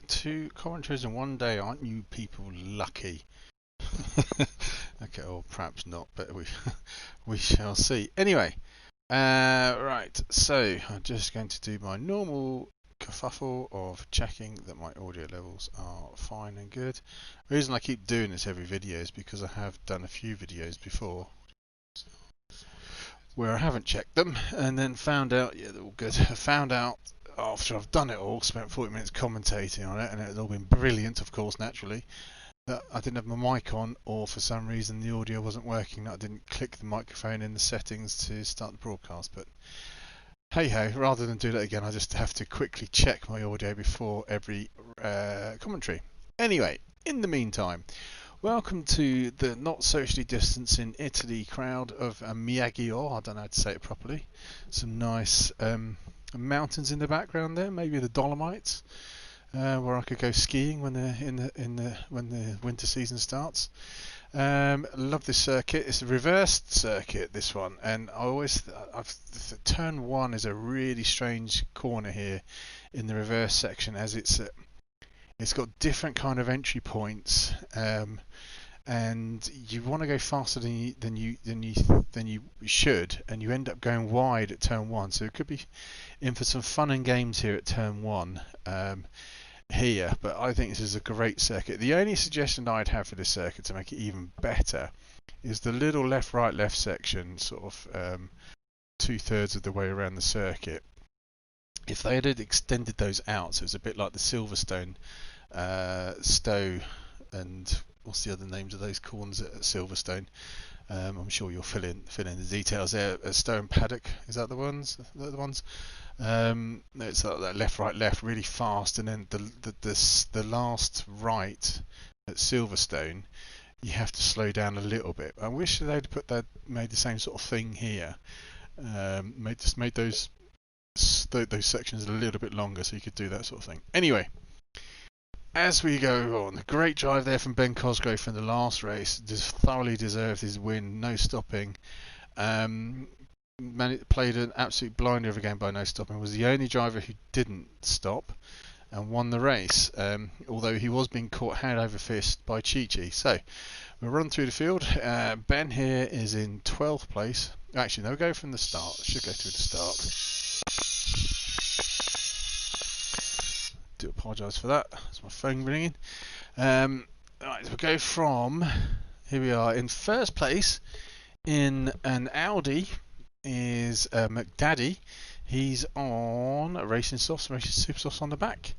two commentaries in one day. Aren't you people lucky? Okay, or perhaps not, but we shall see. Anyway, right. So I'm just going to do my normal kerfuffle of checking that my audio levels are fine and good. The reason I keep doing this every video is because I have done a few videos before where I haven't checked them and then found out, yeah, they're all good. I found out after I've done it all, spent 40 minutes commentating on it, and it had all been brilliant, of course, naturally, that I didn't have my mic on, or for some reason the audio wasn't working, that I didn't click the microphone in the settings to start the broadcast. But hey ho, rather than do that again, I just have to quickly check my audio before every commentary. Anyway, in the meantime, welcome to the not socially distancing Italy crowd of Miyagi-O. I don't know how to say it properly. Some nice mountains in the background there, maybe the Dolomites, where I could go skiing when the winter season starts. Love this circuit. It's a reversed circuit, this one, and turn one is a really strange corner here in the reverse section, as it's got different kind of entry points, and you want to go faster than you should, and you end up going wide at turn one. So it could be in for some fun and games here at turn one here. But I think this is a great circuit. The only suggestion I'd have for this circuit to make it even better is the little left section, sort of 2/3 of the way around the circuit. If they had extended those out, so it's a bit like the Silverstone, Stowe, and what's the other names of those corners at Silverstone? I'm sure you'll fill in the details there. Stowe and Paddock, is that the ones? The ones? It's that left, right, left, really fast, and then the last right at Silverstone, you have to slow down a little bit. I wish they'd made the same sort of thing here. Made those sections a little bit longer so you could do that sort of thing. Anyway, as we go on, a great drive there from Ben Cosgrove in the last race. Just thoroughly deserved his win, no stopping. Played an absolute blinder of a game by no stopping. Was the only driver who didn't stop and won the race, although he was being caught hand over fist by Chi-Chi. So we'll run through the field. Ben here is in 12th place. Actually, no, we'll go from the start. Should go through the start. Do apologise for that. That's my phone ringing. Right, we'll go from, here we are in first place in an Audi is McDaddy. He's on Racing Softs, Racing Super Softs on the back.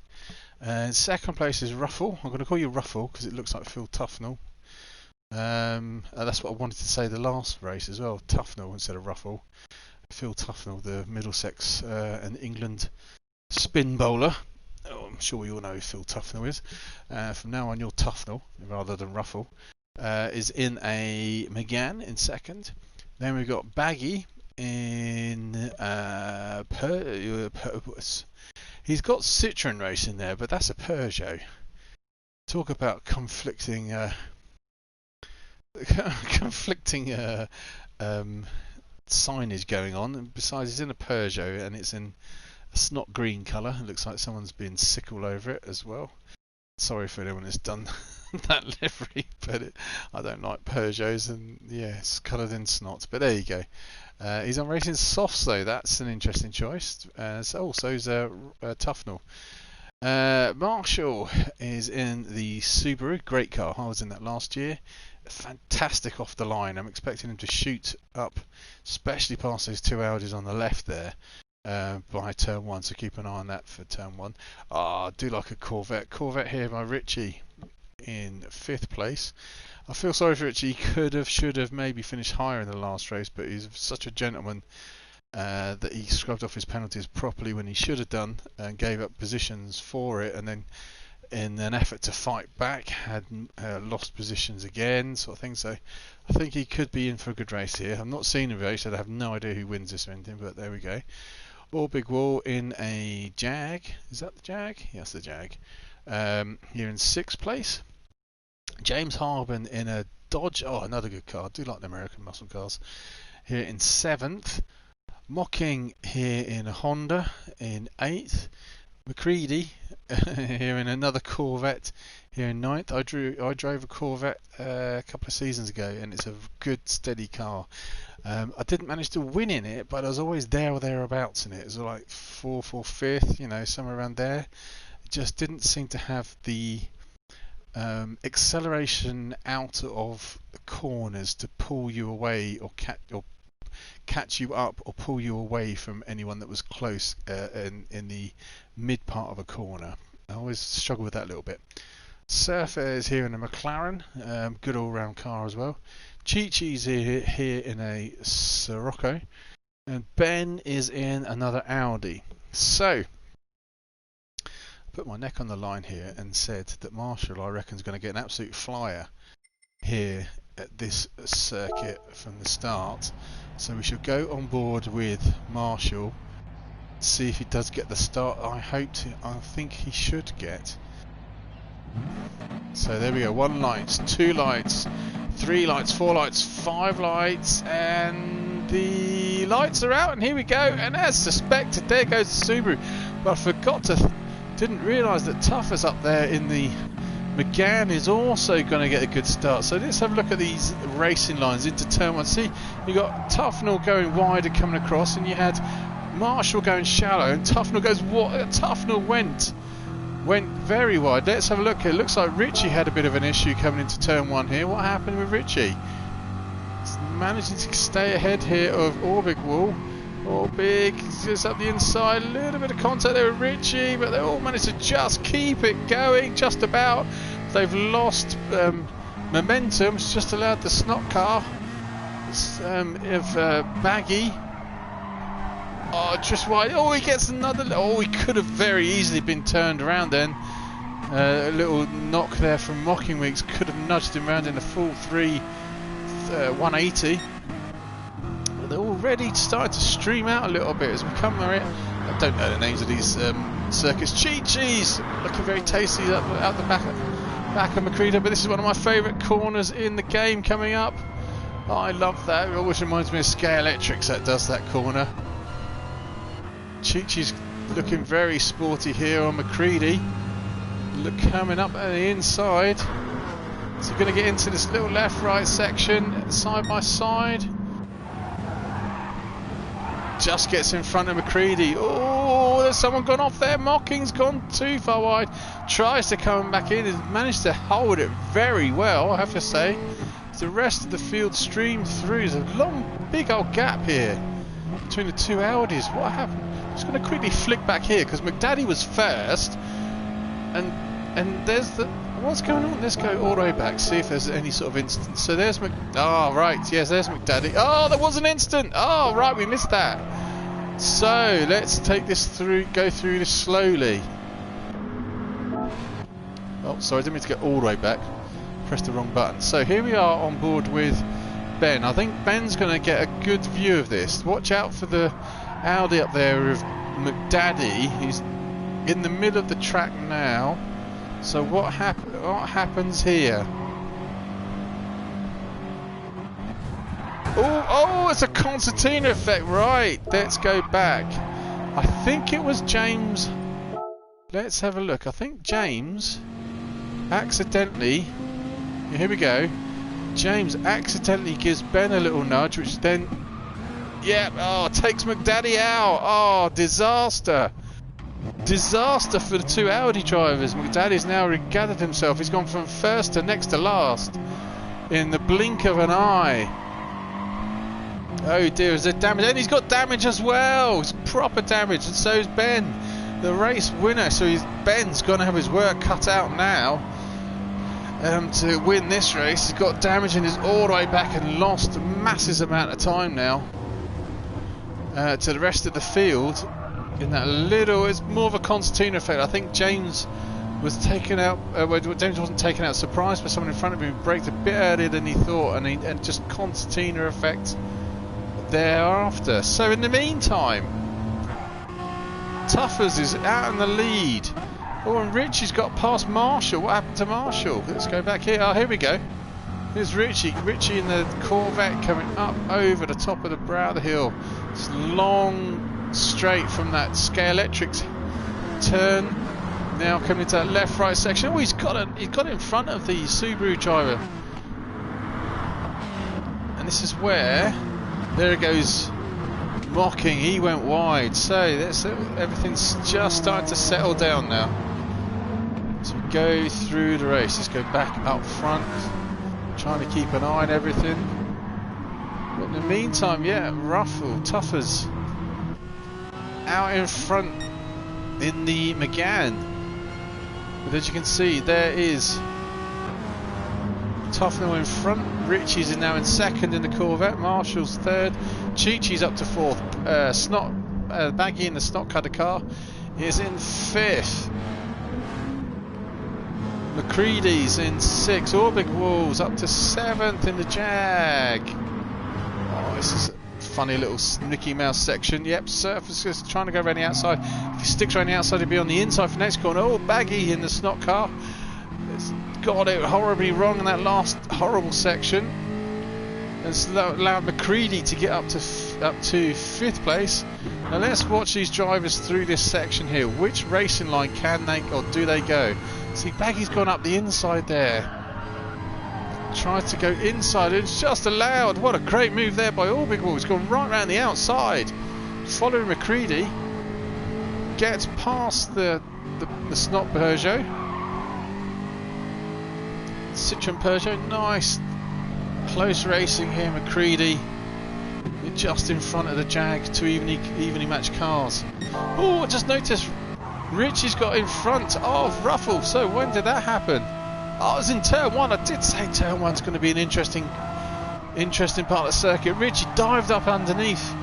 Second place is Ruffle. I'm going to call you Ruffle because it looks like Phil Tufnell. That's what I wanted to say the last race as well, Tufnell instead of Ruffle. Phil Tufnell, the Middlesex and England spin bowler. Oh, I'm sure you all know who Phil Tufnell is. From now on, you're Tufnell rather than Ruffle. Is in a Megane in second. Then we've got Baggy in he's got Citroen Race in there, but that's a Peugeot. Talk about conflicting signage going on. And besides, it's in a Peugeot and it's in a snot green colour. It looks like someone's been sick all over it as well. Sorry for anyone who's done that livery, but I don't like Peugeots, and yeah, it's coloured in snot. But there you go. He's on Racing Softs though. That's an interesting choice. So's Tufnell. Marshall is in the Subaru. Great car. I was in that last year. Fantastic off the line. I'm expecting him to shoot up, especially past those two Audis on the left there. By turn one, so keep an eye on that for turn one. I do like a Corvette. Corvette here by Richie in 5th place. I feel sorry for Richie. He should have maybe finished higher in the last race, but he's such a gentleman that he scrubbed off his penalties properly when he should have done and gave up positions for it, and then in an effort to fight back had lost positions again, sort of thing. So I think he could be in for a good race here. I've not seen a race, so I have no idea who wins this or anything, but there we go. All Big Wall in a Jag. Is that the Jag? Yes, the Jag. Here in 6th place. James Harbin in a Dodge. Oh, another good car. I do like the American muscle cars. Here in 7th. Mocking here in a Honda in 8th. McCready here in another Corvette here in ninth. I drove a Corvette a couple of seasons ago, and it's a good steady car. I didn't manage to win in it, but I was always there or thereabouts in it. It was like fourth or fifth, you know, somewhere around there. It just didn't seem to have the acceleration out of the corners to pull you away or catch you up or pull you away from anyone that was close in the mid part of a corner. I always struggle with that a little bit. Surfer is here in a McLaren, good all-round car as well. Chi-Chi's here in a Sirocco, and Ben is in another Audi. So, I put my neck on the line here and said that Marshall, I reckon, is going to get an absolute flyer here at this circuit from the start. So we shall go on board with Marshall, see if he does get the start I think he should get. So there we go, 1 light, 2 lights, 3 lights, 4 lights, 5 lights, and the lights are out, and here we go. And as suspected, there goes the Subaru. But I didn't realise that Tuffer's up there in the McGann is also going to get a good start. So let's have a look at these racing lines into turn 1. See, you got Tufnell going wide and coming across, and you had Marshall going shallow, and Tufnell goes what? Tufnell went very wide. Let's have a look. It looks like Richie had a bit of an issue coming into turn 1 here. What happened with Richie? He's managing to stay ahead here of Orbig Wall. Orbig just up the inside, a little bit of contact there with Richie, but they all managed to just keep it going, just about. They've lost momentum. It's just allowed the snot car of Baggy. Oh, just wide. Oh, he gets another. Oh, he could have very easily been turned around then. A little knock there from Mocking Weeks could have nudged him around in a full 180. But they're already starting to stream out a little bit as we come there. I don't know the names of these circuits. Chi-Chi's looking very tasty out the back of Macredo, but this is one of my favourite corners in the game coming up. Oh, I love that. It always reminds me of Sky Electrics that does that corner. Chi-Chi's looking very sporty here on McCready. Look, coming up at the inside. So going to get into this little left-right section, side by side. Just gets in front of McCready. Oh, there's someone gone off there. Mocking's gone too far wide. Tries to come back in and managed to hold it very well, I have to say. The rest of the field streamed through. There's a long, big old gap here between the two Audis. What happened? I'm just going to quickly flick back here because McDaddy was first, and there's the what's going on. Let's go all the way back, see if there's any sort of instance. So there's right, yes, there's McDaddy. Oh, there was an instant. Oh, right, we missed that. So let's take this through, go through this slowly. Oh, sorry, I didn't mean to get all the way back. Pressed the wrong button. So here we are on board with Ben. I think Ben's going to get a good view of this. Watch out for the Audi up there of McDaddy. He's in the middle of the track now. So what happens here? Oh, it's a concertina effect. Right, let's go back. I think it was James. Let's have a look. I think James accidentally. Here we go. James accidentally gives Ben a little nudge, which then, takes McDaddy out. Oh, disaster. Disaster for the two Audi drivers. McDaddy's now regathered himself. He's gone from first to next to last in the blink of an eye. Oh dear, is there damage? And he's got damage as well. It's proper damage, and so is Ben, the race winner. So Ben's going to have his work cut out now. To win this race. He's got damage and is all the way back and lost a massive amount of time now to the rest of the field. In that little, it's more of a concertina effect. I think James was taken out. James wasn't taken out, surprised by someone in front of him. He braked a bit earlier than he thought, and just concertina effect thereafter. So in the meantime, Tuffers is out in the lead. Oh, and Richie's got past Marshall. What happened to Marshall? Let's go back here. Oh, here we go. Here's Richie. Richie in the Corvette coming up over the top of the brow of the hill. It's long straight from that Sky Electrics turn. Now coming into that left-right section. Oh, he's got in front of the Subaru driver. And this is where, there it goes, mocking. He went wide. So everything's just starting to settle down now. So we go through the race. Let's go back up front, trying to keep an eye on everything. But in the meantime, yeah, Ruffle, Tuffers out in front in the Megane. But as you can see, there is Tufnell in front. Richie's now in second in the Corvette. Marshall's third. Chi-Chi's up to fourth. Baggy in the Snot Cutter car is in fifth. McCready's in sixth. Orbig Wolves up to seventh in the Jag. Oh, this is a funny little Mickey Mouse section. Yep, Surf is just trying to go around the outside. If he sticks around the outside, he'll be on the inside for next corner. Oh, Baggy in the Snot car. It's got it horribly wrong in that last horrible section. It's allowed McCready to get up to fifth place. Now let's watch these drivers through this section here. Which racing line can they or do they go? See, Baggy's gone up the inside there. Tried to go inside. It's just allowed. What a great move there by Orbig Wolf. He's gone right round the outside. Following McCready. Gets past the Snot Peugeot. Citroen Peugeot. Nice. Close racing here, McCready. Just in front of the Jag. Two evenly matched cars. Oh, I just noticed Richie's got in front of Ruffle. So when did that happen? Oh, it was in turn one. I did say turn one's going to be an interesting part of the circuit. Richie dived up underneath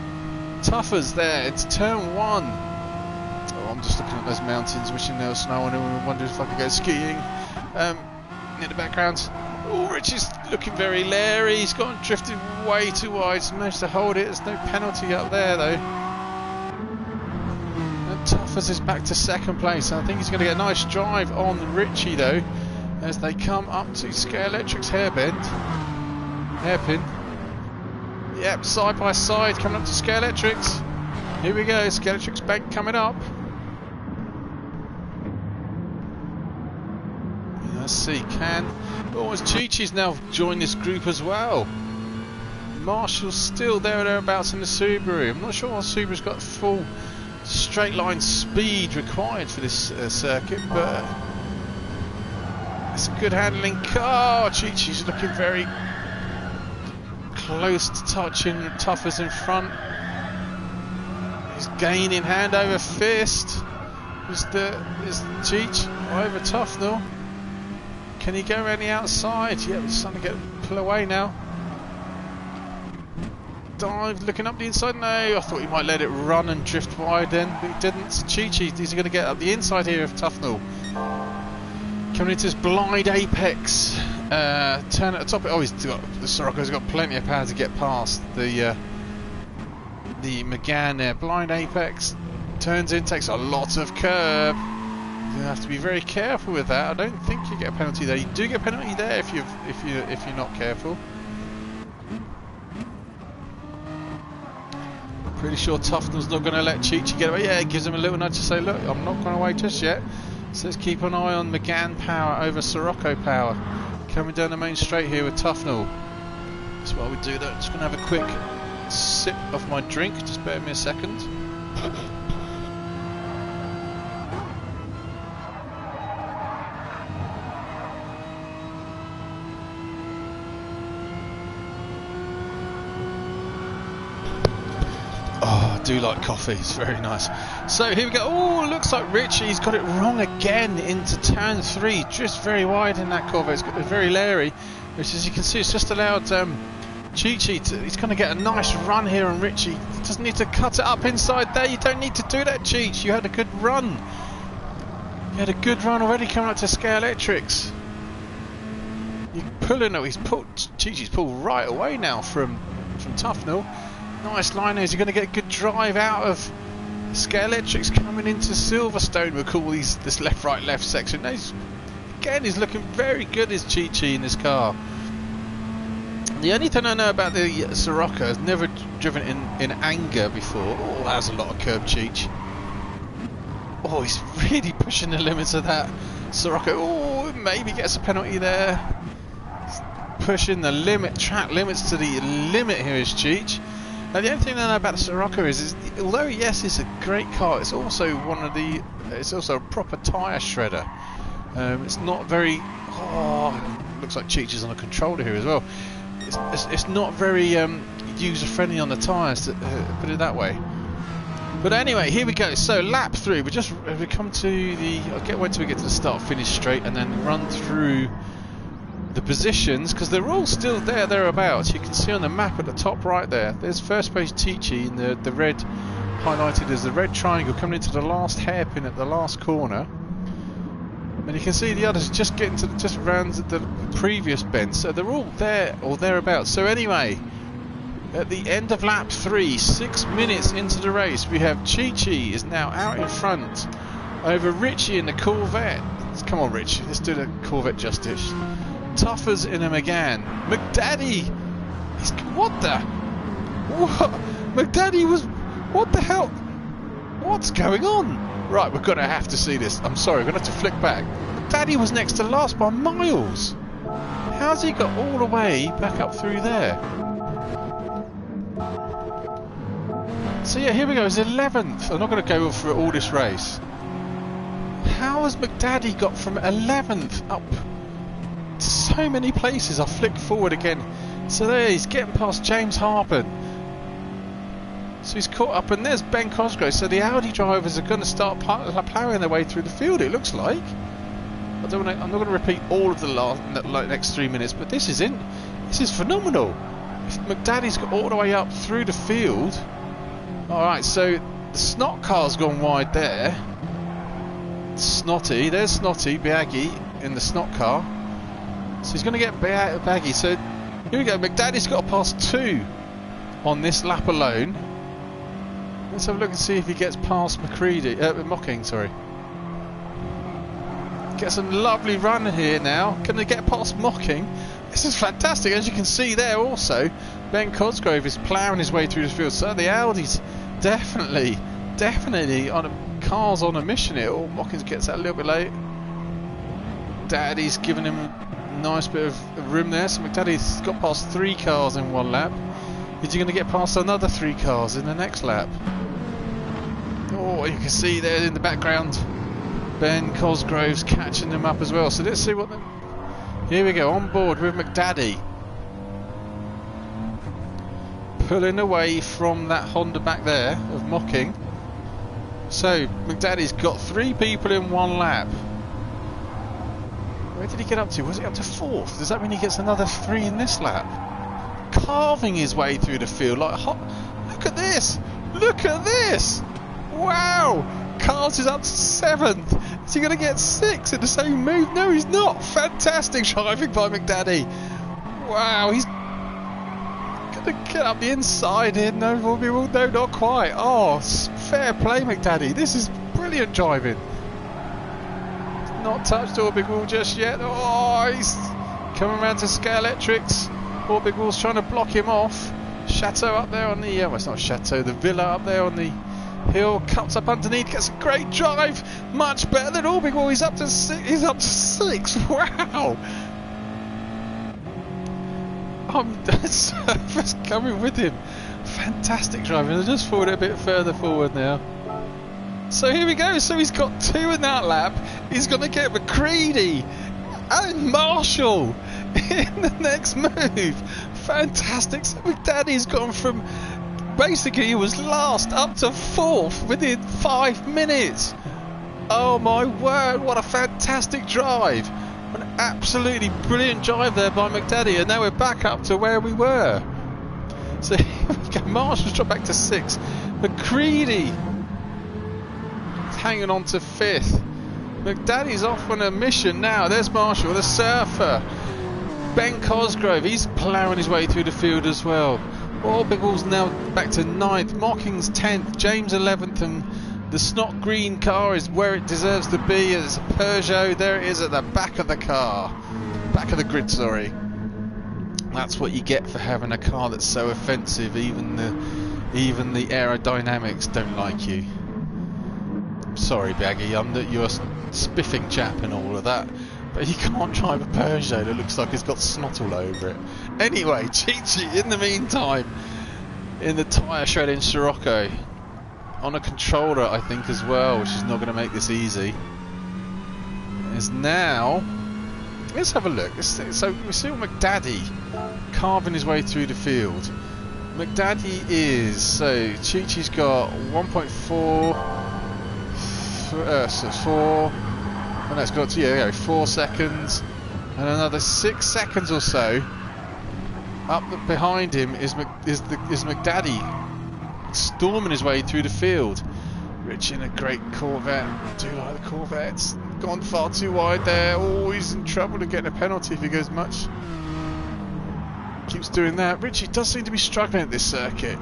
Tuffers there. It's turn one. Oh, I'm just looking at those mountains, wishing there was snow on them, and wondering if I could go skiing. In the background, oh, Richie's looking very leery. He's gone drifted way too wide. He's managed to hold it. There's no penalty up there though. And Tuffers is back to second place. I think he's going to get a nice drive on Richie though, as they come up to Scalextric's hairpin. Yep, side by side coming up to Scalextric's. Here we go, Scalextric's bank coming up. Let's see, as Chi-Chi's now joined this group as well. Marshall's still there or thereabouts in the Subaru. I'm not sure what Subaru's got full straight line speed required for this circuit, but it's a good handling car. Chi-Chi's looking very close to touching Tuffers in front. He's gaining hand over fist. Is Cheech over Tufnell? Can he go around the outside? Yeah, it's starting to pull away now. Dive, looking up the inside. No, I thought he might let it run and drift wide then, but he didn't. So Chi-Chi, he's going to get up the inside here of Tufnell. Coming into this blind apex. Turn at the top. Oh, the Sirocco's got plenty of power to get past the Megane there. Blind apex. Turns in, takes a lot of curb. You have to be very careful with that. I don't think you get a penalty there. You do get a penalty there if you're not careful. Pretty sure Tufnell's not going to let Chi-Chi get away. Yeah, it gives him a little nudge to say, look, I'm not going away just yet. So let's keep an eye on Megane power over Sirocco power. Coming down the main straight here with Tufnell. That's what I would do though. Just going to have a quick sip of my drink. Just bear with me a second. I do like coffee, it's very nice. So here we go. Oh, looks like Richie's got it wrong again into turn 3. Just very wide in that Corvette. It's got very leery, which as you can see, it's just allowed Chi-Chi to, he's going to get a nice run here on Richie. He doesn't need to cut it up inside there. You don't need to do that, Cheech. You had a good run. You had a good run already coming up to Scalextric's. You're pulling it. Chi-Chi's pulled right away now from Tufnell. Nice line there. You're going to get a good drive out of Scalextric's coming into Silverstone. We'll call this left, right, left section. Now he's looking very good as Chi-Chi in this car. The only thing I know about the Sirocco, I've never driven in anger before. Oh, that was a lot of curb, Cheech. Oh, he's really pushing the limits of that. Sirocco, oh, maybe gets a penalty there. Pushing the track limits to the limit here is Cheech. Now the only thing I know about the Sirocco is although yes, it's a great car, it's also it's also a proper tyre shredder. It's not very. Oh, looks like Cheech is on a controller here as well. It's not very user friendly on the tyres, to put it that way. But anyway, here we go. So lap 3. We come to the. Wait till we get to the start, finish straight, and then run through the positions because they're all still thereabouts. You can see on the map at the top right there. There's first place Ticci in the red, highlighted as the red triangle coming into the last hairpin at the last corner. And you can see the others just getting to just around the previous bend. So they're all there or thereabouts. So anyway, at the end of lap 3, 6 minutes into the race, we have Ticci is now out in front over Richie in the Corvette. Come on, Rich, let's do the Corvette justice. Tuffers in a Megane. McDaddy! What the? What? McDaddy was... What the hell? What's going on? Right, we're going to have to see this. I'm sorry, we're going to have to flick back. McDaddy was next to last by miles. How's he got all the way back up through there? So yeah, here we go. He's 11th. I'm not going to go through all this race. How has McDaddy got from 11th up so many places? I'll flick forward again. So there he's getting past James Harpen. So he's caught up, and there's Ben Cosgrove. So the Audi drivers are going to start ploughing their way through the field, it looks like. I'm not going to repeat all of the next 3 minutes, but this is phenomenal. If McDaddy's got all the way up through the field. Alright, so the Snot car's gone wide there. Snotty, there's Snotty, Biaggi in the Snot car. So he's going to get Baggy. So here we go. McDaddy's got to pass 2 on this lap alone. Let's have a look and see if he gets past Mocking. Sorry. Gets a lovely run here now. Can they get past Mocking? This is fantastic. As you can see there, also Ben Cosgrove is ploughing his way through the field. So the Audi's definitely cars on a mission here. Oh, Mockings gets that a little bit late. Daddy's giving him a nice bit of room there. So McDaddy's got past 3 cars in 1 lap. Is he going to get past another 3 cars in the next lap? Oh, you can see there in the background Ben Cosgrove's catching them up as well. So let's see what here we go, on board with McDaddy. Pulling away from that Honda back there of Mocking. So McDaddy's got 3 people in 1 lap. Where did he get up to? Was he up to 4th? Does that mean he gets another 3 in this lap? Carving his way through the field like hot. Look at this! Look at this! Wow! Carls is up to 7th. Is he going to get 6 in the same move? No, he's not. Fantastic driving by McDaddy. Wow, he's going to get up the inside here. No, no, not quite. Oh, fair play, McDaddy. This is brilliant driving. Not touched Orbig Wall just yet. Oh, he's coming around to Scale Electrics. Orbig Wall's trying to block him off. Chateau up there on the... well, it's not Chateau. The Villa up there on the hill. Cuts up underneath. Gets a great drive. Much better than Orbig Wall. He's up to 6. He's up to 6. Wow. Surface coming with him. Fantastic driving. I'll just forward it a bit further forward now. So here we go. So he's got 2 in that lap. He's going to get McCready and Marshall in the next move. Fantastic. So McDaddy's gone from basically he was last up to 4th within 5 minutes. Oh my word, what a fantastic drive. An absolutely brilliant drive there by McDaddy, and now we're back up to where we were. So here we go. Marshall's dropped back to 6th. McCready hanging on to 5th. McDaddy's off on a mission now. There's Marshall, the surfer. Ben Cosgrove, he's ploughing his way through the field as well. Orbig Wall's now back to 9th. Mocking's 10th. James 11th, and the Snot green car is where it deserves to be. It's a Peugeot. There it is at the back of the car. Back of the grid, sorry. That's what you get for having a car that's so offensive. Even the aerodynamics don't like you. sorry, Baggy, you're a spiffing chap and all of that, but you can't drive a Peugeot that looks like it's got snot all over it. Anyway, Chi-Chi, in the meantime, in the tyre shredding Scirocco, on a controller, I think, as well, which is not going to make this easy, is now... Let's have a look. So we see McDaddy carving his way through the field. McDaddy is... So Chi-Chi's got 1.4... so 4... Oh no, it's got to 4 seconds. And another 6 seconds or so. Up behind him is McDaddy storming his way through the field. Rich in a great Corvette. I do like the Corvettes. Gone far too wide there. Oh, he's in trouble to get a penalty if he goes much. Keeps doing that. Richie does seem to be struggling at this circuit.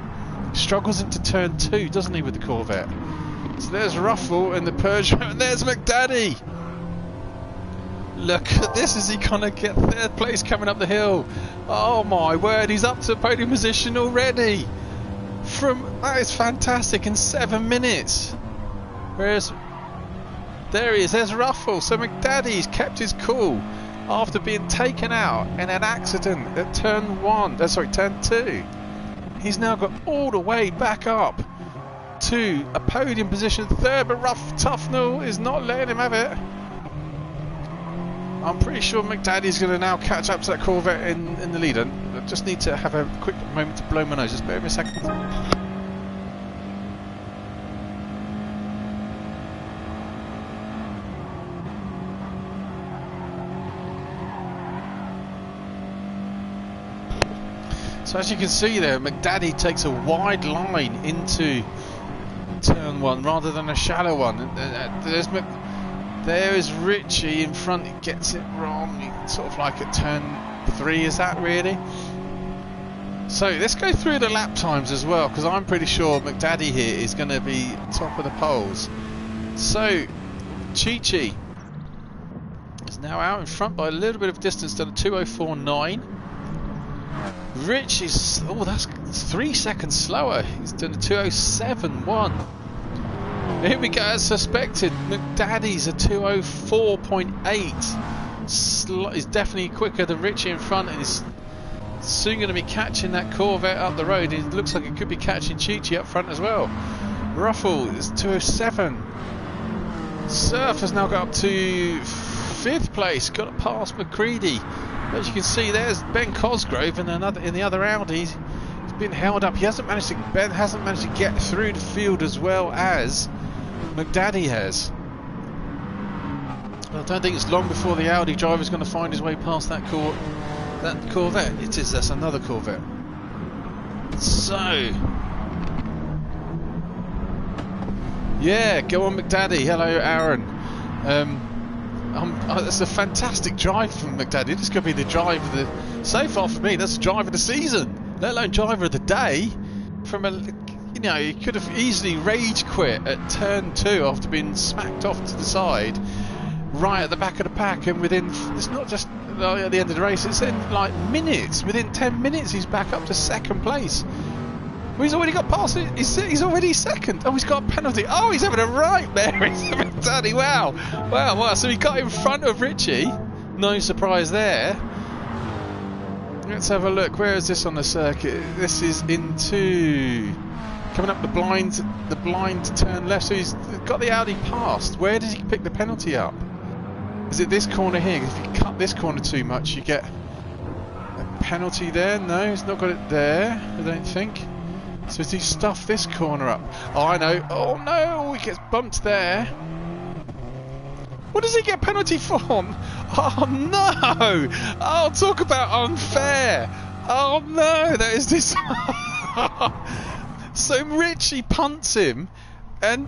He struggles into turn 2, doesn't he, with the Corvette? So there's Ruffle and the Peugeot, and there's McDaddy. Look at this as he kind of get third place coming up the hill. Oh my word, he's up to podium position already. That is fantastic, in 7 minutes. Whereas there he is, there's Ruffle. So McDaddy's kept his cool after being taken out in an accident at turn 2. He's now got all the way back up to a podium position third, but Tufnell is not letting him have it. I'm pretty sure McDaddy's going to now catch up to that Corvette in the lead. I just need to have a quick moment to blow my nose. Just bear with me a second. So as you can see there, McDaddy takes a wide line into turn 1 rather than a shallow one. There is Richie in front, he gets it wrong, sort of like at turn 3, is that really? So let's go through the lap times as well, because I'm pretty sure McDaddy here is going to be top of the polls. So Chi-Chi is now out in front by a little bit of distance, done a 2:04.9. Rich is, oh, that's 3 seconds slower, he's done a 2:07.1. Here we go, as suspected, McDaddy's a 2:04.8. He's definitely quicker than Richie in front, and he's soon going to be catching that Corvette up the road. It looks like it could be catching Chi-Chi up front as well. Ruffle is 2:07. Surf has now got up to 5th place, got to pass McCready. As you can see, there's Ben Cosgrove in the other Audi. He's been held up. Ben hasn't managed to get through the field as well as McDaddy has. I don't think it's long before the Audi driver's going to find his way past that Corvette. That's another Corvette. So, yeah, go on McDaddy. Hello, Aaron. That's a fantastic drive from McDaddy. This could be the drive of the, so far for me, that's the drive of the season, let alone driver of the day. He could have easily rage quit at turn 2 after being smacked off to the side, right at the back of the pack, and it's not just at the end of the race, it's in like minutes, within 10 minutes he's back up to 2nd place. Well, he's already got past it, he's already 2nd. Oh, he's got a penalty. Oh, he's having a right there. He's having a daddy. Wow. So he got in front of Richie. No surprise there. Let's have a look. Where is this on the circuit? This is into coming up the blind turn left. So he's got the Audi past. Where does he pick the penalty up? Is it this corner here? If you cut this corner too much, you get a penalty there. No, he's not got it there, I don't think. So has he stuffed this corner up? Oh, I know. Oh no, he gets bumped there. What does he get penalty for? Oh no! Oh, talk about unfair! Oh no, that is this. So Richie punts him, and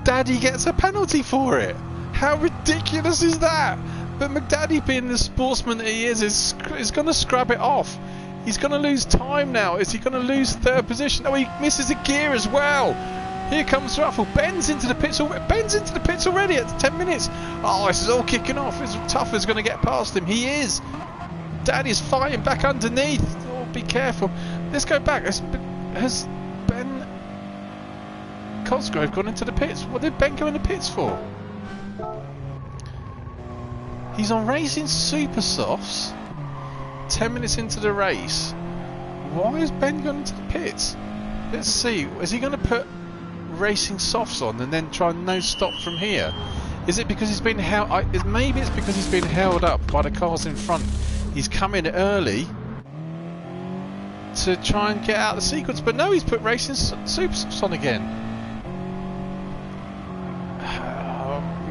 Daddy gets a penalty for it. How ridiculous is that? But McDaddy, being the sportsman that he is going to scrub it off. He's going to lose time now. Is he going to lose 3rd position? Oh, he misses a gear as well. Here comes Ruffle. Ben's into the pits already at 10 minutes. Oh, this is all kicking off. Tuffer's going to get past him. He is. Daddy's fighting back underneath. Oh, be careful. Let's go back. Has Ben Cosgrove gone into the pits? What did Ben go in the pits for? He's on Racing Super Softs 10 minutes into the race. Why has Ben gone into the pits? Let's see. Is he going to put Racing Softs on and then try and no stop from here? Is it because he's been held? Maybe it's because he's been held up by the cars in front. He's come in early to try and get out of the sequence, but no, he's put Racing Super Softs on again.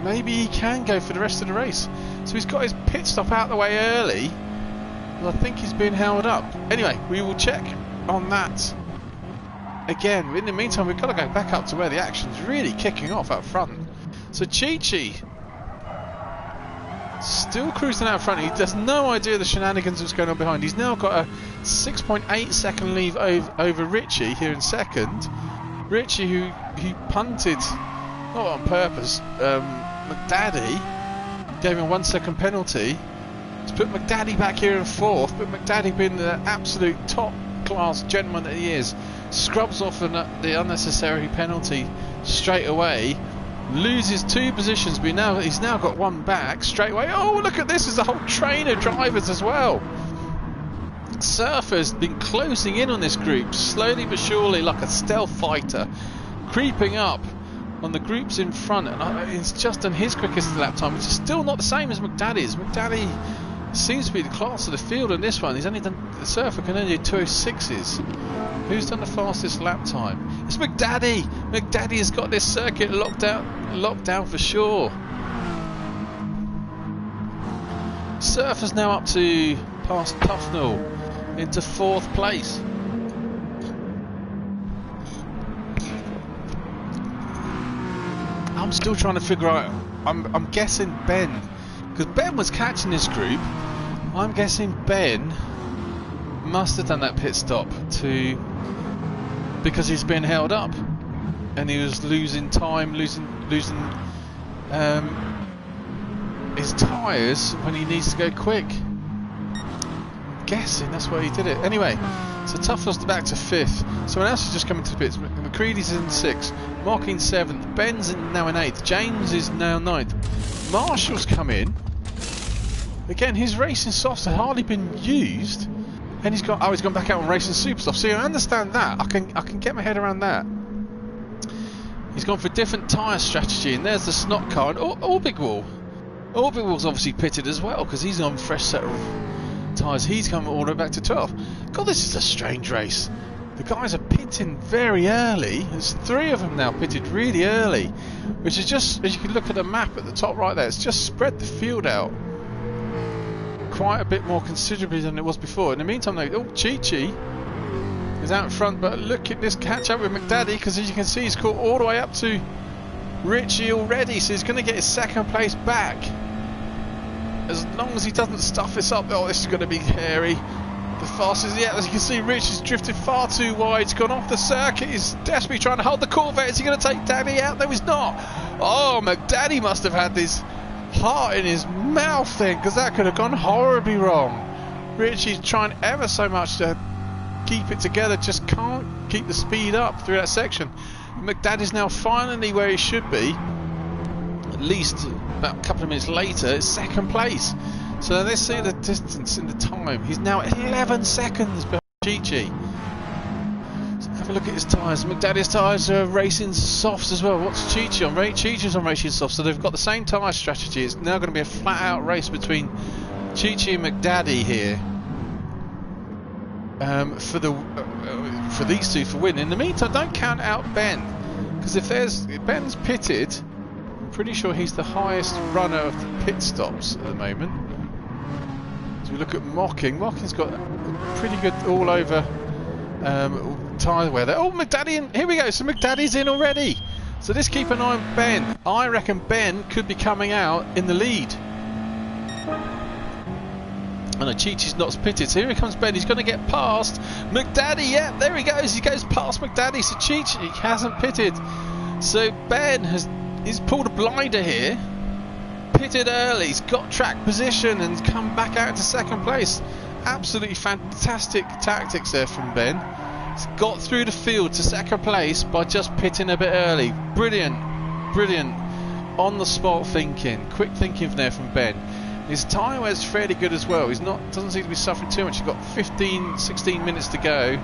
Maybe he can go for the rest of the race. So he's got his pit stop out the way early, and I think he's been held up. Anyway, we will check on that again. In the meantime, we've got to go back up to where the action's really kicking off out front. So Chi-Chi still cruising out front. He has no idea the shenanigans that's going on behind. He's now got a 6.8 second lead over Richie here in second. Richie, who punted, not on purpose, McDaddy gave him a 1 second penalty. He's put McDaddy back here in fourth, but McDaddy, being the absolute top class gentleman that he is, scrubs off the unnecessary penalty straight away. Loses 2 positions, but he's now got 1 back straight away. Oh, look at this! There's a whole train of drivers as well. Surfer's been closing in on this group, slowly but surely, like a stealth fighter, creeping up on the groups in front. And he's just done his quickest lap time, which is still not the same as McDaddy's. McDaddy seems to be the class of the field on this one. He's only done, the Surfer can only do 2:06s. Who's done the fastest lap time? It's McDaddy! McDaddy has got this circuit locked down for sure. Surfer's now up to past Tufnell into 4th place. I'm still trying to figure out. I'm guessing Ben, because Ben was catching this group. I'm guessing Ben must have done that pit stop because he's been held up and he was losing time, losing his tyres when he needs to go quick. I'm guessing that's why he did it. Anyway, so Tufnell's back to 5th. Someone else is just coming to the pits. McCready's in 6th, Mocking 7th, Ben's now in 8th, James is now 9th. Marshall's come in. Again, his Racing Softs have hardly been used, and he's gone back out on Racing Super Soft. See, I understand that. I can get my head around that. He's gone for a different tyre strategy, and there's the Snot car. And Orbigwall's obviously pitted as well, because he's on a fresh set of tyres. He's come all the way back to 12. God, this is a strange race. The guys are pitting very early. There's 3 of them now pitted really early, which is just, as you can look at the map at the top right there, it's just spread the field out quite a bit more considerably than it was before. In the meantime, though, Chi-Chi is out in front, but look at this catch up with McDaddy, because as you can see, he's caught all the way up to Richie already, so he's going to get his 2nd place back. As long as he doesn't stuff this up. Oh, this is going to be hairy. The fastest yet, as you can see, Richie's drifted far too wide. He's gone off the circuit. He's desperately trying to hold the Corvette. Is he going to take Daddy out? No, he's not. Oh, McDaddy must have had his heart in his mouth then, because that could have gone horribly wrong. Richie's trying ever so much to keep it together, just can't keep the speed up through that section. McDaddy's now finally where he should be, at least about a couple of minutes later, it's 2nd place. So let's see the distance in the time. He's now 11 seconds behind Chi-Chi. So have a look at his tyres. McDaddy's tyres are Racing Softs as well. What's Chi-Chi on? Chi-Chi's on Racing Softs, so they've got the same tyre strategy. It's now going to be a flat out race between Chi-Chi and McDaddy here. For these two for win. In the meantime, don't count out Ben, because if Ben's pitted, I'm pretty sure he's the highest runner of the pit stops at the moment. So we look at Mocking's got pretty good all over tyre wear there. Oh, McDaddy in, here we go. So McDaddy's in already. So let's keep an eye on Ben. I reckon Ben could be coming out in the lead. Oh no, Chi-Chi's not pitted, so here comes Ben. He's going to get past McDaddy. Yeah, there he goes. He goes past McDaddy. So Chi-Chi hasn't pitted. So Ben he's pulled a blinder here. Pitted early. He's got track position and come back out to 2nd place. Absolutely fantastic tactics there from Ben got through the field to second place by just pitting a bit early. Brilliant, brilliant. On the spot thinking, quick thinking there from Ben. His tyre wear's fairly good as well. Doesn't seem to be suffering too much. He's got 16 minutes to go,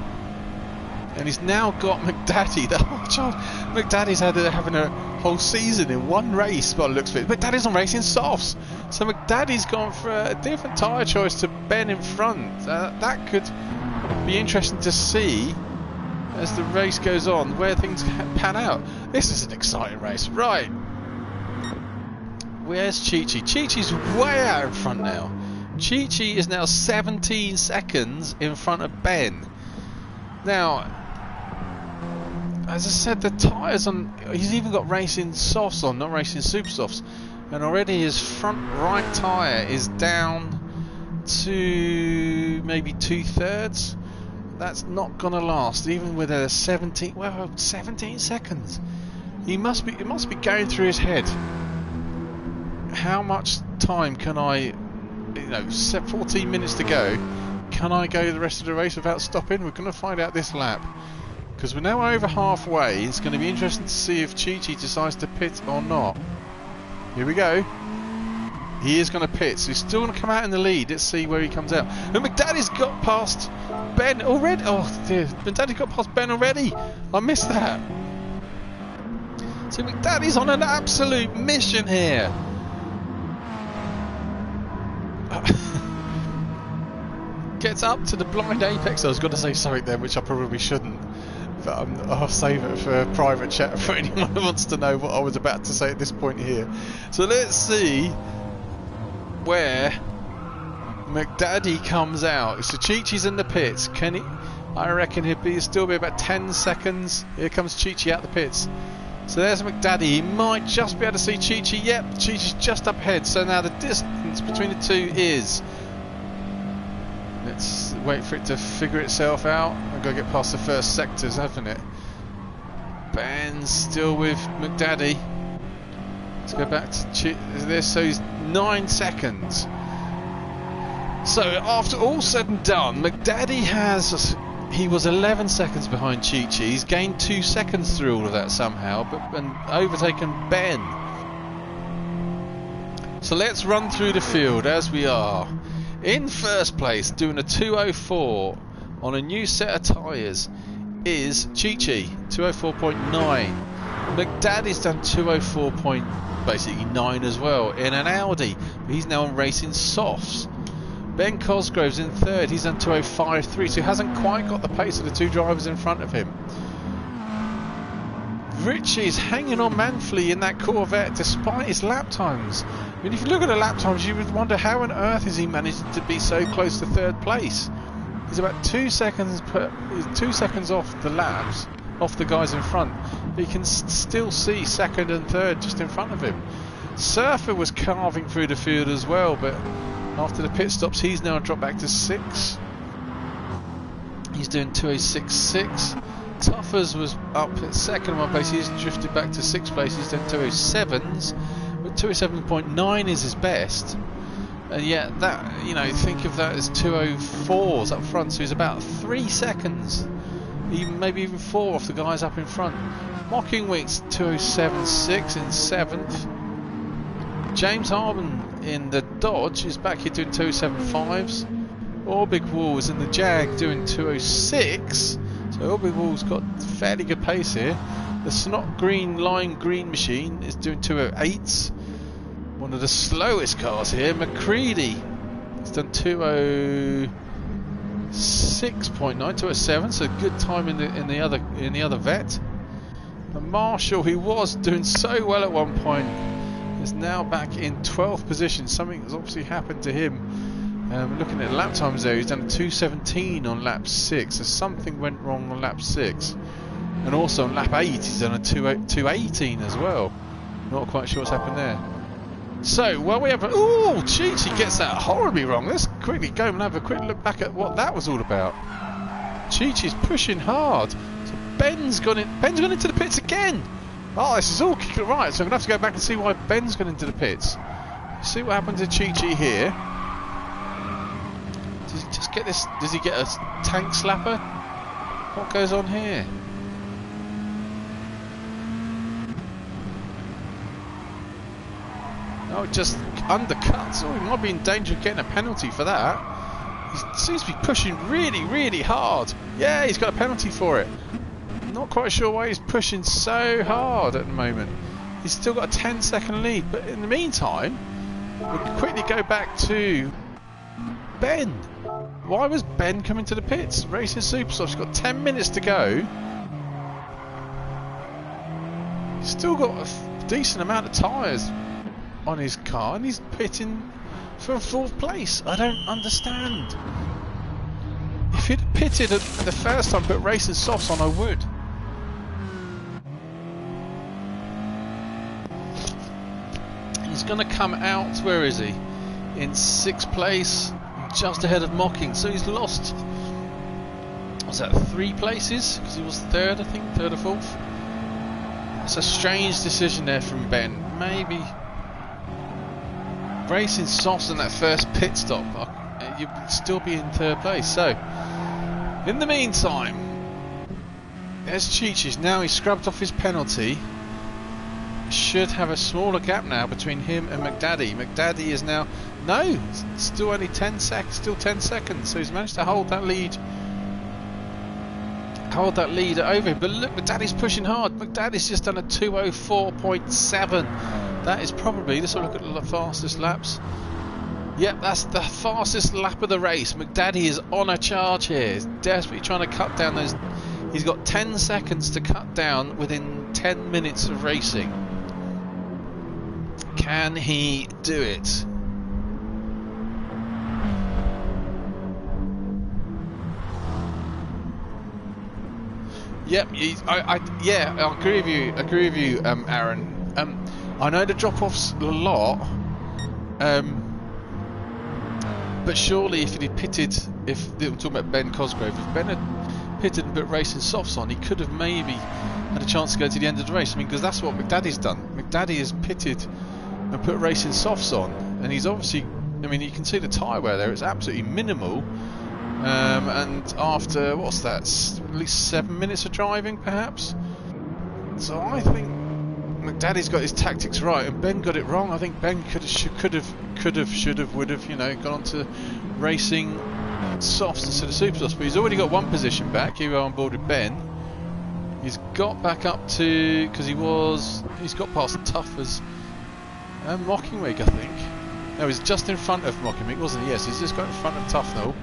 and he's now got McDaddy. The whole child. McDaddy's having a whole season in one race. By the looks of it, McDaddy's on racing softs, so McDaddy's gone for a different tyre choice to Ben in front. That could be interesting to see as the race goes on, where things pan out. This is an exciting race, right? Where's Chi-Chi? Chi-Chi's way out in front now. Chi-Chi is now 17 seconds in front of Ben. Now, as I said, the tyres on... He's even got racing softs on, not racing super softs. And already his front right tyre is down to maybe 2/3. That's not going to last, even with a 17 seconds. It must be going through his head. How much time can I, 14 minutes to go, can I go the rest of the race without stopping? We're going to find out this lap, because we're now over halfway. It's going to be interesting to see if Chi-Chi decides to pit or not. Here we go. He is going to pit, so he's still going to come out in the lead. Let's see where he comes out. And McDaddy's got past Ben already. Oh dear, McDaddy got past Ben already. I missed that. So McDaddy's on an absolute mission here. Gets up to the blind apex. I was going to say something there which I probably shouldn't, but I'll save it for a private chat for anyone who wants to know what I was about to say at this point here. So let's see where McDaddy comes out. So Chi-Chi's in the pits. Can he? I reckon he'll still be about 10 seconds. Here comes Chi-Chi out the pits. So there's McDaddy. He might just be able to see Chi-Chi. Yep, Chi-Chi's just up ahead. So now the distance between the two is... Let's wait for it to figure itself out. I've got to get past the first sectors, haven't it? Ben's still with McDaddy. Let's go back to this. So he's 9 seconds. So after all said and done, McDaddy has... He was 11 seconds behind Chi-Chi. He's gained 2 seconds through all of that somehow, and overtaken Ben. So let's run through the field as we are. In first place, doing a 2:04 on a new set of tyres, is Chi-Chi, 2:04.9. McDaddy's done 2:04.9 as well in an Audi. He's now on racing softs. Ben Cosgrove's in third. He's done 2:05.3, so he hasn't quite got the pace of the two drivers in front of him. Richie's hanging on manfully in that Corvette despite his lap times. I mean, if you look at the lap times, you would wonder how on earth has he managed to be so close to third place. He's about 2 seconds off the laps, off the guys in front. But you can still see second and third just in front of him. Surfer was carving through the field as well, but after the pit stops, he's now dropped back to 6. He's doing 2:06.6. Tuffers was up at second in one place. He's drifted back to 6th place. He's done 2:07s, but 2:07.9 is his best. And yet that, think of that as 2:04s up front. So he's about 3 seconds, maybe even 4 off the guys up in front. Mockingweek's 2:07.6 in 7th. James Harmon in the Dodge is back here doing 2:07.5s. Orbig Wall's in the Jag doing 2:06. So Orbig Wall's got fairly good pace here. The Snot Green Lime Green machine is doing 2:08s. One of the slowest cars here, McCready, has done 2:06.9, 2:07, so good time in the other vet. And Marshall, who was doing so well at one point, is now back in 12th position. Something has obviously happened to him. Looking at lap times there, he's done a 2:17 on lap 6, so something went wrong on lap 6. And also on lap 8 he's done a 2:18 as well. Not quite sure what's happened there. So, while we have a... Ooh, Chi-Chi gets that horribly wrong. Let's quickly go and have a quick look back at what that was all about. Chi-Chi's pushing hard. So Ben's gone into the pits again. Oh, this is all kicking right. So I'm going to have to go back and see why Ben's gone into the pits. See what happened to Chi-Chi here. Does he just get this? Does he get a tank slapper? What goes on here? Oh, it just undercuts. Oh, he might be in danger of getting a penalty for that. He seems to be pushing really, really hard. Yeah, he's got a penalty for it. Not quite sure why he's pushing so hard at the moment. He's still got a 10-second lead, but in the meantime, we'll quickly go back to Ben. Why was Ben coming to the pits? Racing Supersoft's got 10 minutes to go. He's still got a decent amount of tyres on his car, and he's pitting for 4th place. I don't understand. If he'd pitted the first time, put Racing Softs on, I would. He's going to come out, where is he? In 6th place, just ahead of Mocking. So he's lost, was that 3 places? Because he was 3rd, I think, 3rd or 4th. That's a strange decision there from Ben. Maybe Racing Softs in that first pit stop, you'd still be in 3rd place. So, in the meantime, there's Cheech. Now he's scrubbed off his penalty. Should have a smaller gap now between him and McDaddy. McDaddy is now, no, still only 10 seconds, still 10 seconds. So he's managed to hold that lead. Hold that lead over him. But look, McDaddy's pushing hard. McDaddy's just done a 2:04.7. That is probably, let's have a look at the fastest laps. Yep, that's the fastest lap of the race. McDaddy is on a charge here. He's desperately trying to cut down those. He's got 10 seconds to cut down within 10 minutes of racing. Can he do it? Yep, yeah, I agree with you. Aaron. I know the drop-off's a lot, but surely if he'd pitted, I'm talking about Ben Cosgrove, if Ben had pitted and put Racing Softs on, he could have maybe had a chance to go to the end of the race. I mean, because that's what McDaddy's done. McDaddy has pitted and put Racing Softs on, and he's obviously, I mean, you can see the tyre wear there, it's absolutely minimal. And after, what's that, at least 7 minutes of driving perhaps? So I think McDaddy's got his tactics right and Ben got it wrong. I think Ben could have, should have, would have, you know, gone on to Racing Softs instead of Supersofts, but he's already got 1 position back. Here we are on board with Ben. He's got back up to, because he's got past Tuffers and Mockingwig, I think. No, he's just in front of Mockingwig, wasn't he? Yes, he's just got in front of Tufnell.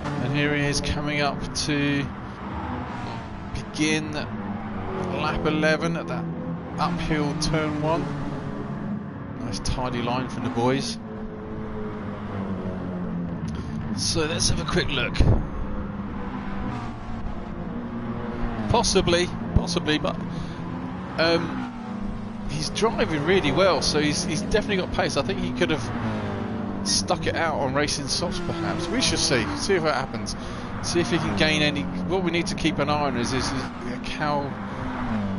And here he is coming up to begin lap 11 at that uphill turn 1. Nice tidy line from the boys. So let's have a quick look. Possibly, but he's driving really well, so he's definitely got pace. I think he could have stuck it out on Racing Softs perhaps. We shall see if that happens. See if he can gain any. What we need to keep an eye on is how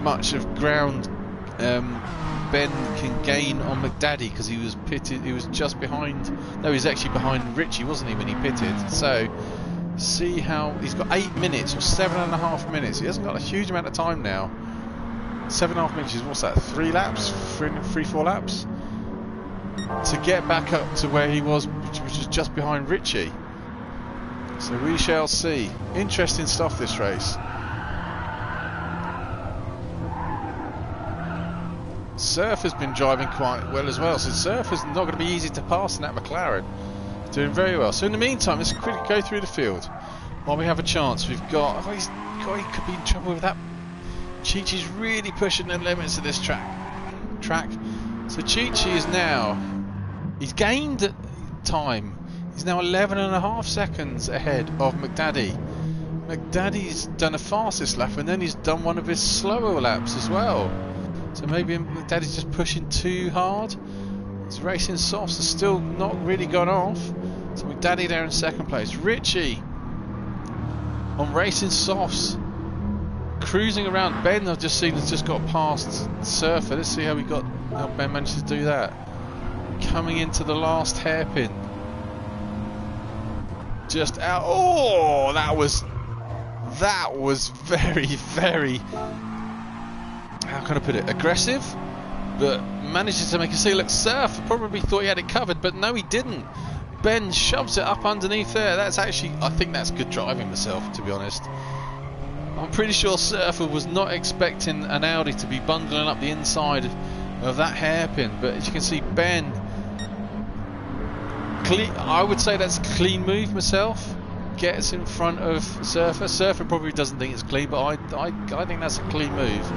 much of ground Ben can gain on McDaddy, because he was pitted. He was just behind. No, he's actually behind Richie, wasn't he, when he pitted? So see how he's got 8 minutes or 7.5 minutes. He hasn't got a huge amount of time now. 7.5 minutes is, what's that? 3 laps, 4 laps to get back up to where he was, which was just behind Richie. So we shall see. Interesting stuff, this race. Surf has been driving quite well as well, so Surf is not going to be easy to pass in that McLaren. Doing very well. So in the meantime, let's quickly go through the field while we have a chance. We've got, he could be in trouble with that. Cheech is really pushing the limits of this track. So Cheech is now, he's gained time. He's now 11.5 seconds ahead of McDaddy. McDaddy's done a fastest lap, and then he's done one of his slower laps as well. So maybe McDaddy's just pushing too hard. His Racing Softs has still not really gone off. So McDaddy there in 2nd place. Richie on Racing Softs cruising around. Ben, I've just seen, has just got past Surfer. Let's see how Ben managed to do that. Coming into the last hairpin. Just out. Oh, that was That was very, very, how can I put it, aggressive, but manages to make a see. Look, Surf probably thought he had it covered, but no, he didn't. Ben shoves it up underneath there. That's actually, I think that's good driving myself, to be honest. I'm pretty sure Surfer was not expecting an Audi to be bundling up the inside of that hairpin, but as you can see, Ben, I would say that's a clean move myself. Gets in front of Surfer. Surfer probably doesn't think it's clean, but I think that's a clean move.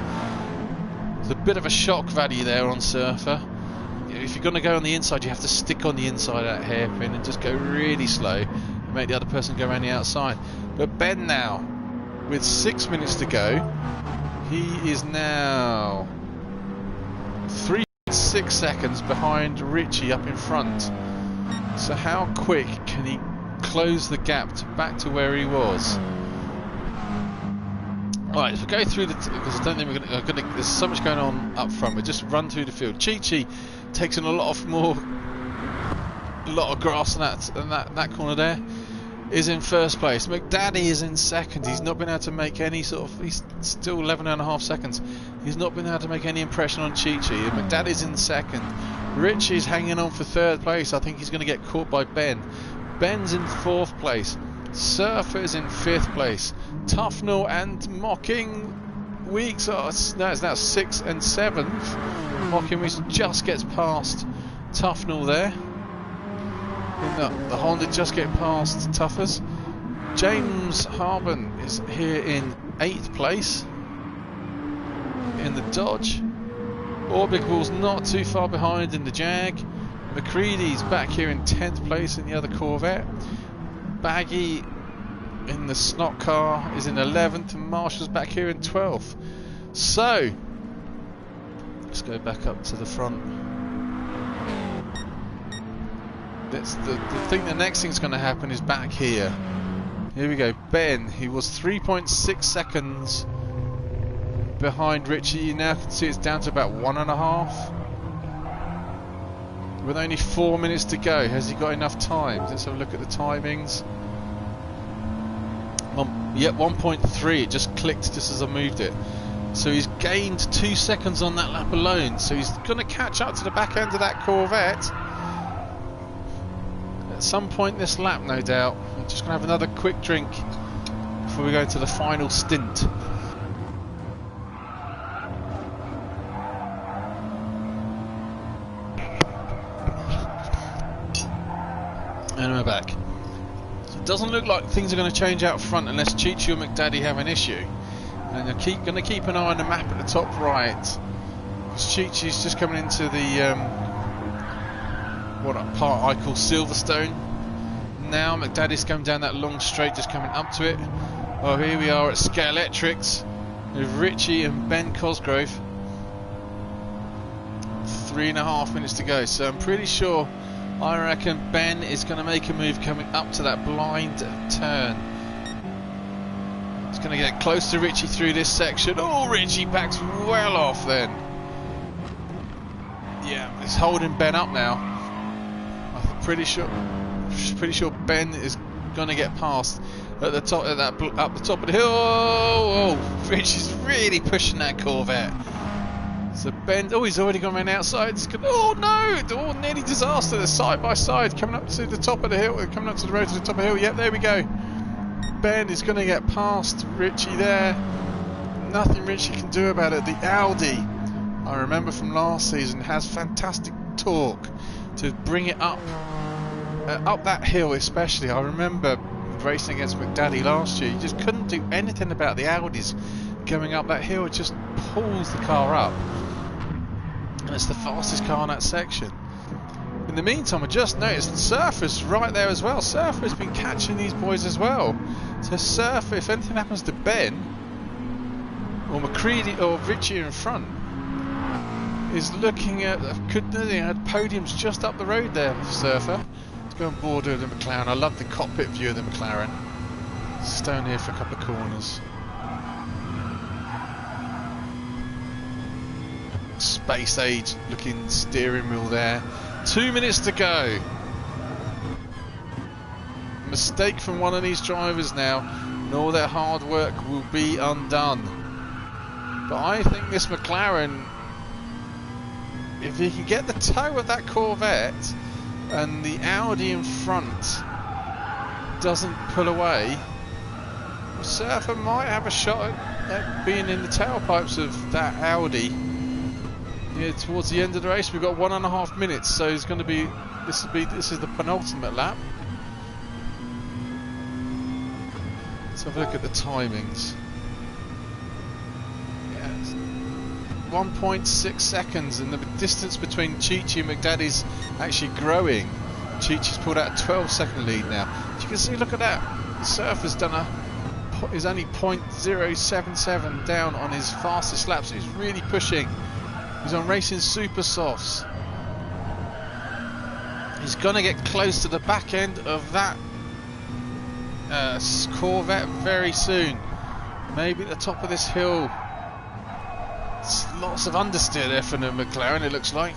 There's a bit of a shock value there on Surfer. If you're going to go on the inside, you have to stick on the inside of that hairpin and just go really slow and make the other person go around the outside. But Ben now, with 6 minutes to go, he is now 3.6 seconds behind Richie up in front. So how quick can he close the gap back to where he was? Alright, if we go through because I don't think we're going to, there's so much going on up front, we'll just run through the field. Chi-Chi takes in a lot of grass in that corner there. Is in first place. McDaddy is in second. He's not been able to make any sort of, he's still 11.5 seconds. He's not been able to make any impression on Chi-Chi. McDaddy's in second. Richie's hanging on for third place. I think he's going to get caught by Ben. Ben's in fourth place. Surfer's in fifth place. Tufnell and Mocking Weeks are, no, it's now 6th and 7th. Mocking Weeks just gets past Tufnell there. The Honda just get past Tuffers. James Harben is here in 8th place in the Dodge. Orbical's not too far behind in the Jag. McCready's back here in 10th place in the other Corvette. Baggy in the Snot car is in 11th, and Marshall's back here in 12th. So let's go back up to the front. That's the thing. The next thing's going to happen is back here. Here we go. Ben, he was 3.6 seconds behind Richie. You now can see it's down to about 1.5. With only 4 minutes to go, has he got enough time? Let's have a look at the timings. Yep, 1.3. It just clicked just as I moved it. So he's gained 2 seconds on that lap alone. So he's going to catch up to the back end of that Corvette at some point this lap, no doubt. I'm just going to have another quick drink before we go into the final stint. And we're back. So it doesn't look like things are going to change out front unless Chi-Chi or McDaddy have an issue. And you're going to keep an eye on the map at the top right. Because Chi-Chi's just coming into the what part I call Silverstone. Now McDaddy's coming down that long straight, just coming up to it. Oh, here we are at Scalextrics with Richie and Ben Cosgrove. 3.5 minutes to go. So I'm pretty sure, I reckon Ben is going to make a move coming up to that blind turn. He's going to get close to Richie through this section. Oh, Richie backs well off then. Yeah, it's holding Ben up now. I'm pretty sure Ben is going to get past at the top of that, up the top of the hill. Oh, Richie's really pushing that Corvette. So Ben, oh, he's already gone around outside. Oh no! Oh, nearly disaster. They're side by side, coming up to the top of the hill, coming up to the road to the top of the hill. Yep, there we go. Ben is going to get past Richie there. Nothing Richie can do about it. The Audi, I remember from last season, has fantastic torque to bring it up that hill especially. I remember racing against McDaddy last year. You just couldn't do anything about the Audis going up that hill. It just pulls the car up, and it's the fastest car in that section. In the meantime, I just noticed Surfer's right there as well. Surfer's been catching these boys as well. So Surfer, if anything happens to Ben or McCready or Richie in front, is looking at had podiums just up the road there for Surfer. Let's go on board with the McLaren. I love the cockpit view of the McLaren. Stone here for a couple of corners. Space age looking steering wheel there. 2 minutes to go. Mistake from one of these drivers now. and all their hard work will be undone. But I think this McLaren, if he can get the toe of that Corvette and the Audi in front doesn't pull away, Surfer might have a shot at being in the tailpipes of that Audi. Yeah, towards the end of the race, we've got 1.5 minutes, so it's going to be this is the penultimate lap. Let's have a look at the timings. Yeah, 1.6 seconds, and the distance between Chichi and McDaddy's actually growing. Chichi's pulled out a 12-second lead now. As you can see, look at that. The Surfer's done is only 0.077 down on his fastest laps. He's really pushing. He's on racing super softs. He's going to get close to the back end of that Corvette very soon. Maybe at the top of this hill. It's lots of understeer there for the McLaren, it looks like.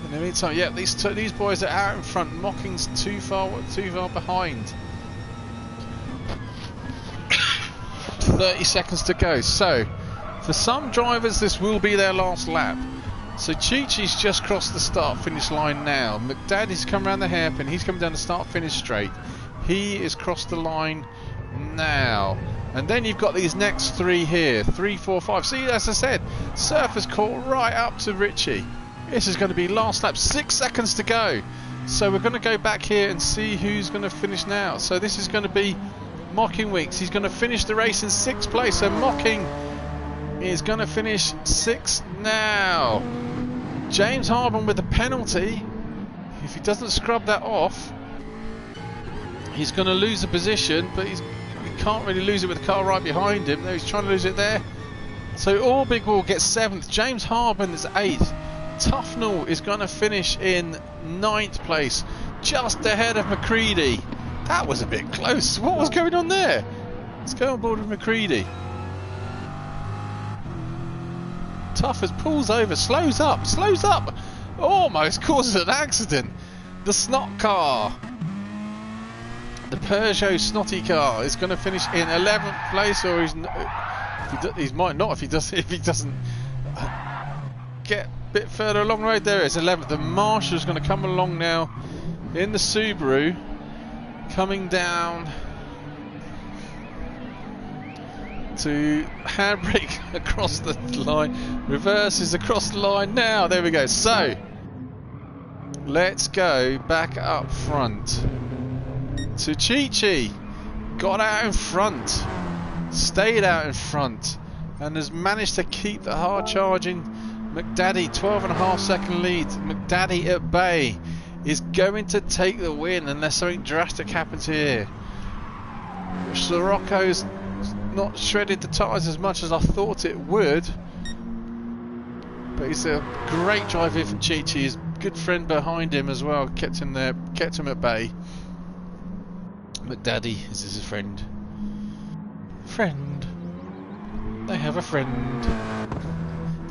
In the meantime, yeah, these boys are out in front. Mocking's too far behind. 30 seconds to go. So, for some drivers, this will be their last lap. So Chi-Chi's just crossed the start-finish line now. McDaddy's come around the hairpin. He's coming down the start-finish straight. He is crossed the line now. And then you've got these next three here. 3, 4, 5. See, as I said, Surfer's caught right up to Richie. This is going to be last lap. 6 seconds to go. So we're going to go back here and see who's going to finish now. So this is going to be Mocking Weeks. He's going to finish the race in 6th place. So Mocking is going to finish 6th now. James Harben with the penalty. If he doesn't scrub that off, he's going to lose a position, but he can't really lose it with the car right behind him. No, he's trying to lose it there. So Orbig will get 7th. James Harben is 8th. Tufnell is going to finish in 9th place, just ahead of McCready. That was a bit close. What was going on there? Let's go on board with McCready. Tuffers pulls over, slows up, almost causes an accident. The snot car, the Peugeot snotty car, is going to finish in 11th place, or he might not if he doesn't get a bit further along the road. There it is, 11th. The Marshal's going to come along now in the Subaru, coming down to handbrake across the line, reverses across the line now. There we go. So let's go back up front to Chi-Chi. Got out in front, stayed out in front, and has managed to keep the hard charging McDaddy. 12.5 second lead. McDaddy at bay is going to take the win unless something drastic happens here. Sirocco's not shredded the tyres as much as I thought it would, but he's a great driver from Chi-Chi. His good friend behind him as well kept him there, kept him at bay. McDaddy is his friend. They have a friend.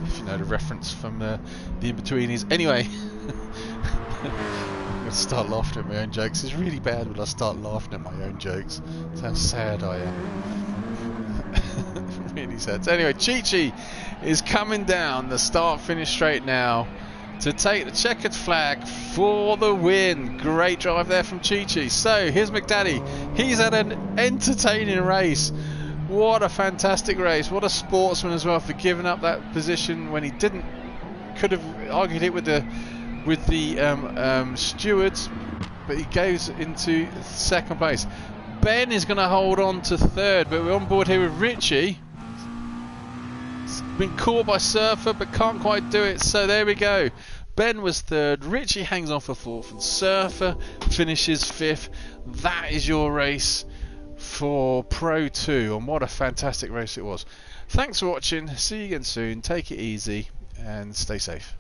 If you know the reference from the In-Betweenies. Anyway, I'm going to start laughing at my own jokes. It's really bad when I start laughing at my own jokes. That's how sad I am. Really sad. So anyway, Chi-Chi is coming down the start-finish straight now to take the checkered flag for the win. Great drive there from Chi-Chi. So here's McDaddy. He's had an entertaining race. What a fantastic race. What a sportsman as well for giving up that position when he didn't. Could have argued it with the stewards, but he goes into 2nd place. Ben is going to hold on to 3rd, but we're on board here with Richie. He's been caught by Surfer, but can't quite do it. So there we go. Ben was 3rd, Richie hangs on for 4th, and Surfer finishes 5th. That is your race for Pro 2, and what a fantastic race it was. Thanks for watching. See you again soon. Take it easy and stay safe.